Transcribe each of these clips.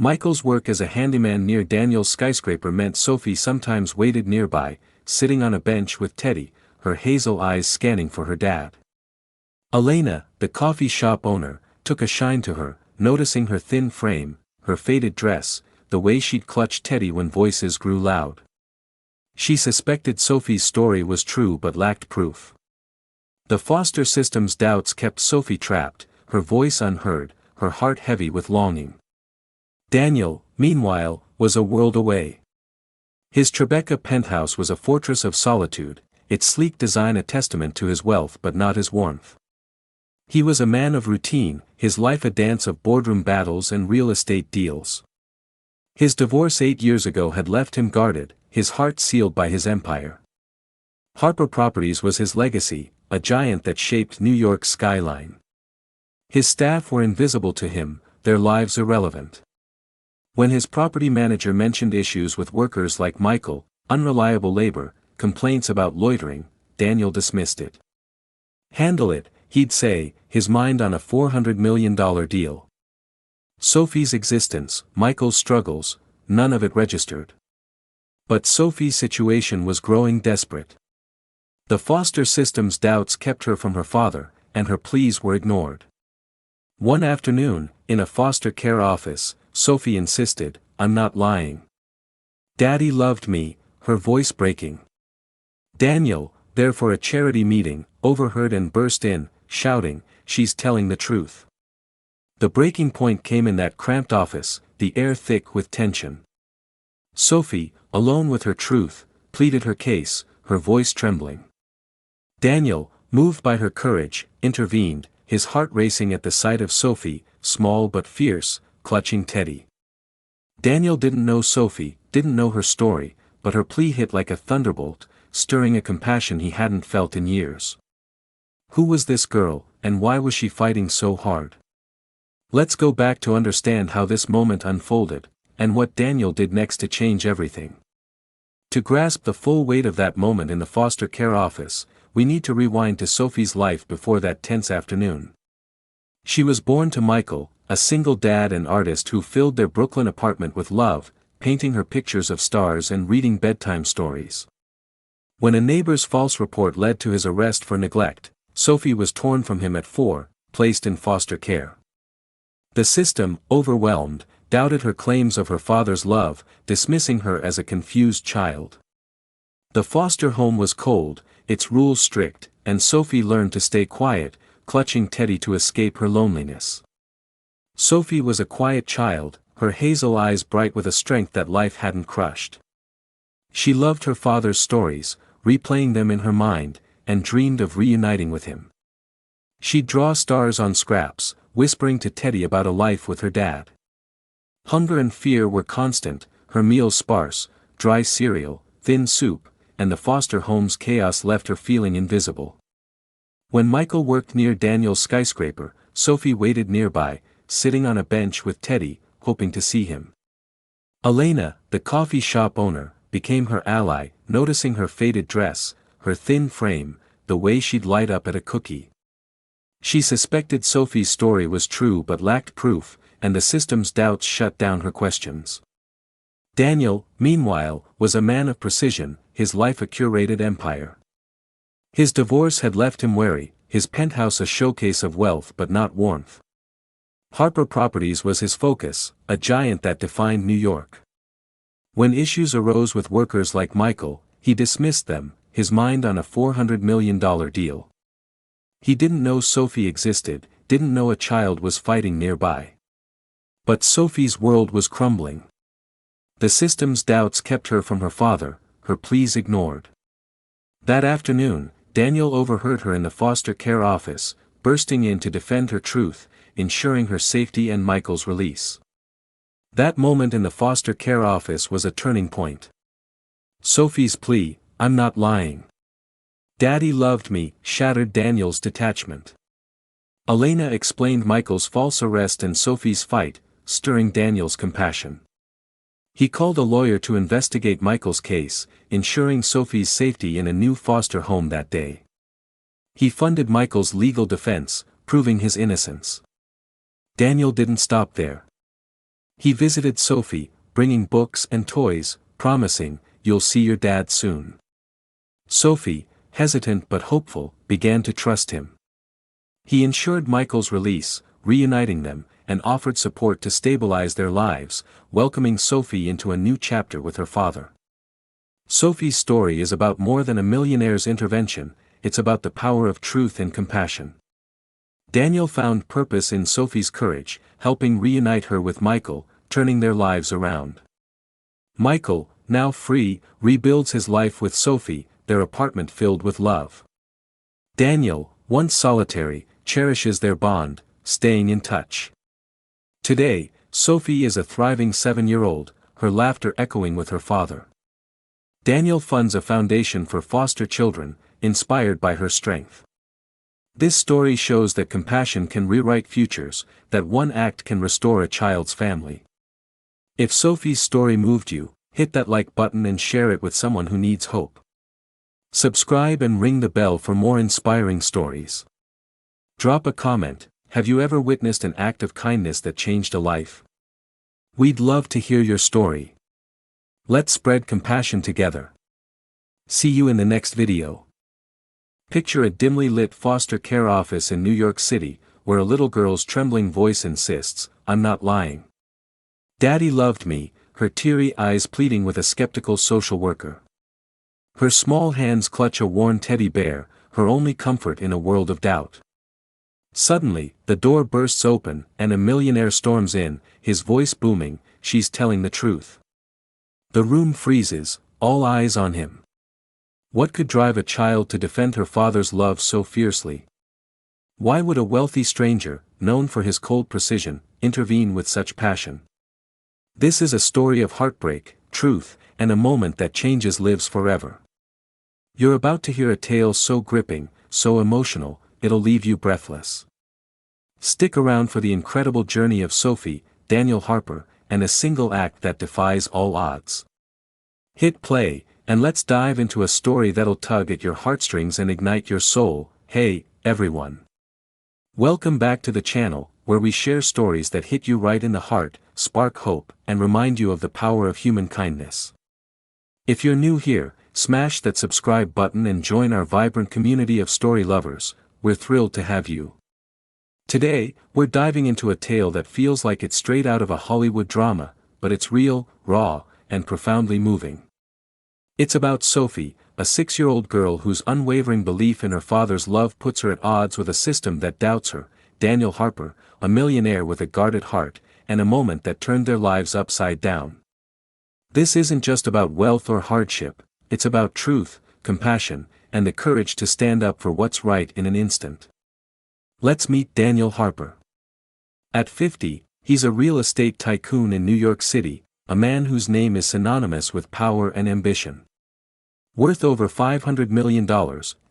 Michael's work as a handyman near Daniel's skyscraper meant Sophie sometimes waited nearby, sitting on a bench with Teddy, her hazel eyes scanning for her dad. Elena, the coffee shop owner, took a shine to her, noticing her thin frame, her faded dress, the way she'd clutch Teddy when voices grew loud. She suspected Sophie's story was true but lacked proof. The foster system's doubts kept Sophie trapped, her voice unheard, her heart heavy with longing. Daniel, meanwhile, was a world away. His Tribeca penthouse was a fortress of solitude, its sleek design a testament to his wealth but not his warmth. He was a man of routine, his life a dance of boardroom battles and real estate deals. His divorce 8 years ago had left him guarded, his heart sealed by his empire. Harper Properties was his legacy, a giant that shaped New York's skyline. His staff were invisible to him, their lives irrelevant. When his property manager mentioned issues with workers like Michael, unreliable labor, complaints about loitering, Daniel dismissed it. Handle it, he'd say, his mind on a $400 million deal. Sophie's existence, Michael's struggles, none of it registered. But Sophie's situation was growing desperate. The foster system's doubts kept her from her father, and her pleas were ignored. One afternoon, in a foster care office, Sophie insisted, "I'm not lying. Daddy loved me," her voice breaking. Daniel, there for a charity meeting, overheard and burst in, shouting, "She's telling the truth." The breaking point came in that cramped office, the air thick with tension. Sophie, alone with her truth, pleaded her case, her voice trembling. Daniel, moved by her courage, intervened, his heart racing at the sight of Sophie, small but fierce, clutching Teddy. Daniel didn't know Sophie, didn't know her story, but her plea hit like a thunderbolt, stirring a compassion he hadn't felt in years. Who was this girl, and why was she fighting so hard? Let's go back to understand how this moment unfolded, and what Daniel did next to change everything. To grasp the full weight of that moment in the foster care office, we need to rewind to Sophie's life before that tense afternoon. She was born to Michael, a single dad and artist who filled their Brooklyn apartment with love, painting her pictures of stars and reading bedtime stories. When a neighbor's false report led to his arrest for neglect, Sophie was torn from him at 4, placed in foster care. The system, overwhelmed, doubted her claims of her father's love, dismissing her as a confused child. The foster home was cold, its rules strict, and Sophie learned to stay quiet, clutching Teddy to escape her loneliness. Sophie was a quiet child, her hazel eyes bright with a strength that life hadn't crushed. She loved her father's stories, replaying them in her mind, and dreamed of reuniting with him. She'd draw stars on scraps, whispering to Teddy about a life with her dad. Hunger and fear were constant, her meals sparse, dry cereal, thin soup, and the foster home's chaos left her feeling invisible. When Michael worked near Daniel's skyscraper, Sophie waited nearby, sitting on a bench with Teddy, hoping to see him. Elena, the coffee shop owner, became her ally, noticing her faded dress, her thin frame, the way she'd light up at a cookie. She suspected Sophie's story was true but lacked proof, and the system's doubts shut down her questions. Daniel, meanwhile, was a man of precision, his life a curated empire. His divorce had left him wary, his penthouse a showcase of wealth but not warmth. Harper Properties was his focus, a giant that defined New York. When issues arose with workers like Michael, he dismissed them, his mind on a $400 million deal. He didn't know Sophie existed, didn't know a child was fighting nearby. But Sophie's world was crumbling. The system's doubts kept her from her father, her pleas ignored. That afternoon, Daniel overheard her in the foster care office, bursting in to defend her truth, ensuring her safety and Michael's release. That moment in the foster care office was a turning point. Sophie's plea, "I'm not lying. Daddy loved me," shattered Daniel's detachment. Elena explained Michael's false arrest and Sophie's fight, stirring Daniel's compassion. He called a lawyer to investigate Michael's case, ensuring Sophie's safety in a new foster home that day. He funded Michael's legal defense, proving his innocence. Daniel didn't stop there. He visited Sophie, bringing books and toys, promising, "You'll see your dad soon." Sophie, hesitant but hopeful, began to trust him. He ensured Michael's release, reuniting them, and offered support to stabilize their lives, welcoming Sophie into a new chapter with her father. Sophie's story is about more than a millionaire's intervention, it's about the power of truth and compassion. Daniel found purpose in Sophie's courage, helping reunite her with Michael, turning their lives around. Michael, now free, rebuilds his life with Sophie, their apartment filled with love. Daniel, once solitary, cherishes their bond, staying in touch. Today, Sophie is a thriving 7-year-old, her laughter echoing with her father. Daniel funds a foundation for foster children, inspired by her strength. This story shows that compassion can rewrite futures, that one act can restore a child's family. If Sophie's story moved you, hit that like button and share it with someone who needs hope. Subscribe and ring the bell for more inspiring stories. Drop a comment. Have you ever witnessed an act of kindness that changed a life? We'd love to hear your story. Let's spread compassion together. See you in the next video. Picture a dimly lit foster care office in New York City, where a little girl's trembling voice insists, "I'm not lying. Daddy loved me," her teary eyes pleading with a skeptical social worker. Her small hands clutch a worn teddy bear, her only comfort in a world of doubt. Suddenly, the door bursts open, and a millionaire storms in, his voice booming, "She's telling the truth." The room freezes, all eyes on him. What could drive a child to defend her father's love so fiercely? Why would a wealthy stranger, known for his cold precision, intervene with such passion? This is a story of heartbreak, truth, and a moment that changes lives forever. You're about to hear a tale so gripping, so emotional, it'll leave you breathless. Stick around for the incredible journey of Sophie, Daniel Harper, and a single act that defies all odds. Hit play, and let's dive into a story that'll tug at your heartstrings and ignite your soul. Hey, everyone. Welcome back to the channel, where we share stories that hit you right in the heart, spark hope, and remind you of the power of human kindness. If you're new here, smash that subscribe button and join our vibrant community of story lovers. We're thrilled to have you. Today, we're diving into a tale that feels like it's straight out of a Hollywood drama, but it's real, raw, and profoundly moving. It's about Sophie, a 6-year-old girl whose unwavering belief in her father's love puts her at odds with a system that doubts her, Daniel Harper, a millionaire with a guarded heart, and a moment that turned their lives upside down. This isn't just about wealth or hardship, it's about truth, compassion, and the courage to stand up for what's right in an instant. Let's meet Daniel Harper. At 50, he's a real estate tycoon in New York City, a man whose name is synonymous with power and ambition. Worth over $500 million,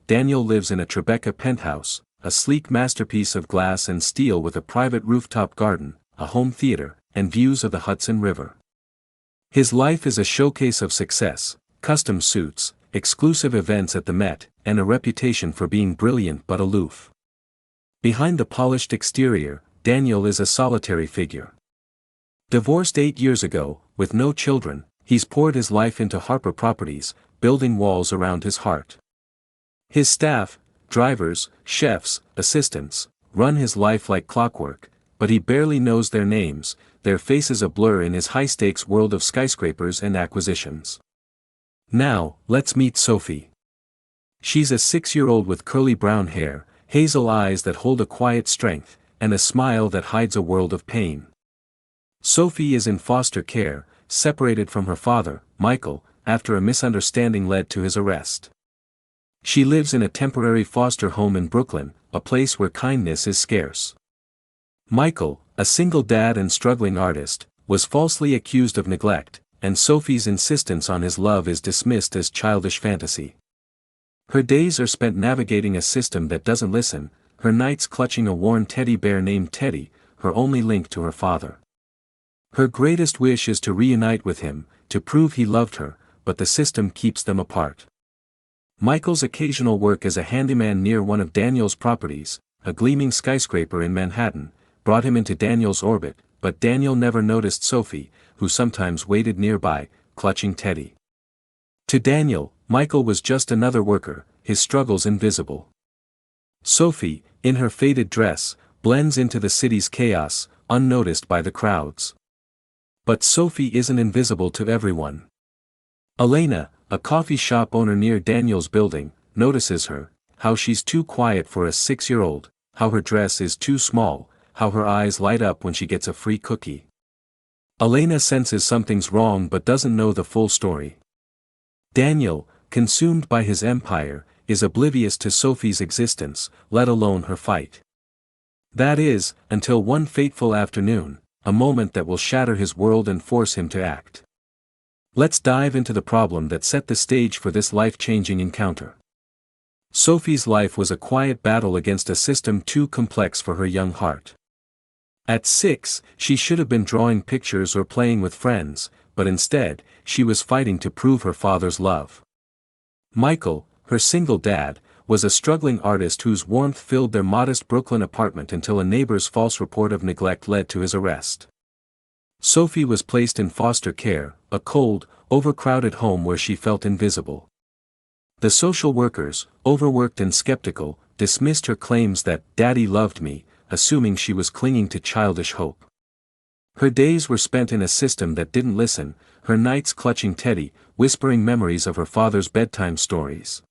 Daniel lives in a Tribeca penthouse, a sleek masterpiece of glass and steel with a private rooftop garden, a home theater, and views of the Hudson River. His life is a showcase of success, custom suits, exclusive events at the Met, and a reputation for being brilliant but aloof. Behind the polished exterior, Daniel is a solitary figure. Divorced 8 years ago, with no children, he's poured his life into Harper Properties, building walls around his heart. His staff, drivers, chefs, assistants, run his life like clockwork, but he barely knows their names, their faces a blur in his high-stakes world of skyscrapers and acquisitions. Now, let's meet Sophie. She's a 6-year-old with curly brown hair, hazel eyes that hold a quiet strength, and a smile that hides a world of pain. Sophie is in foster care, separated from her father, Michael, after a misunderstanding led to his arrest. She lives in a temporary foster home in Brooklyn, a place where kindness is scarce. Michael, a single dad and struggling artist, was falsely accused of neglect, and Sophie's insistence on his love is dismissed as childish fantasy. Her days are spent navigating a system that doesn't listen, her nights clutching a worn teddy bear named Teddy, her only link to her father. Her greatest wish is to reunite with him, to prove he loved her, but the system keeps them apart. Michael's occasional work as a handyman near one of Daniel's properties, a gleaming skyscraper in Manhattan, brought him into Daniel's orbit, but Daniel never noticed Sophie, who sometimes waited nearby, clutching Teddy. To Daniel, Michael was just another worker, his struggles invisible. Sophie, in her faded dress, blends into the city's chaos, unnoticed by the crowds. But Sophie isn't invisible to everyone. Elena, a coffee shop owner near Daniel's building, notices her, how she's too quiet for a 6-year-old, how her dress is too small, how her eyes light up when she gets a free cookie. Elena senses something's wrong but doesn't know the full story. Daniel, consumed by his empire, is oblivious to Sophie's existence, let alone her fight. That is, until one fateful afternoon, a moment that will shatter his world and force him to act. Let's dive into the problem that set the stage for this life-changing encounter. Sophie's life was a quiet battle against a system too complex for her young heart. At 6, she should have been drawing pictures or playing with friends, but instead, she was fighting to prove her father's love. Michael, her single dad, was a struggling artist whose warmth filled their modest Brooklyn apartment until a neighbor's false report of neglect led to his arrest. Sophie was placed in foster care, a cold, overcrowded home where she felt invisible. The social workers, overworked and skeptical, dismissed her claims that "Daddy loved me," assuming she was clinging to childish hope. Her days were spent in a system that didn't listen, her nights clutching Teddy, whispering memories of her father's bedtime stories.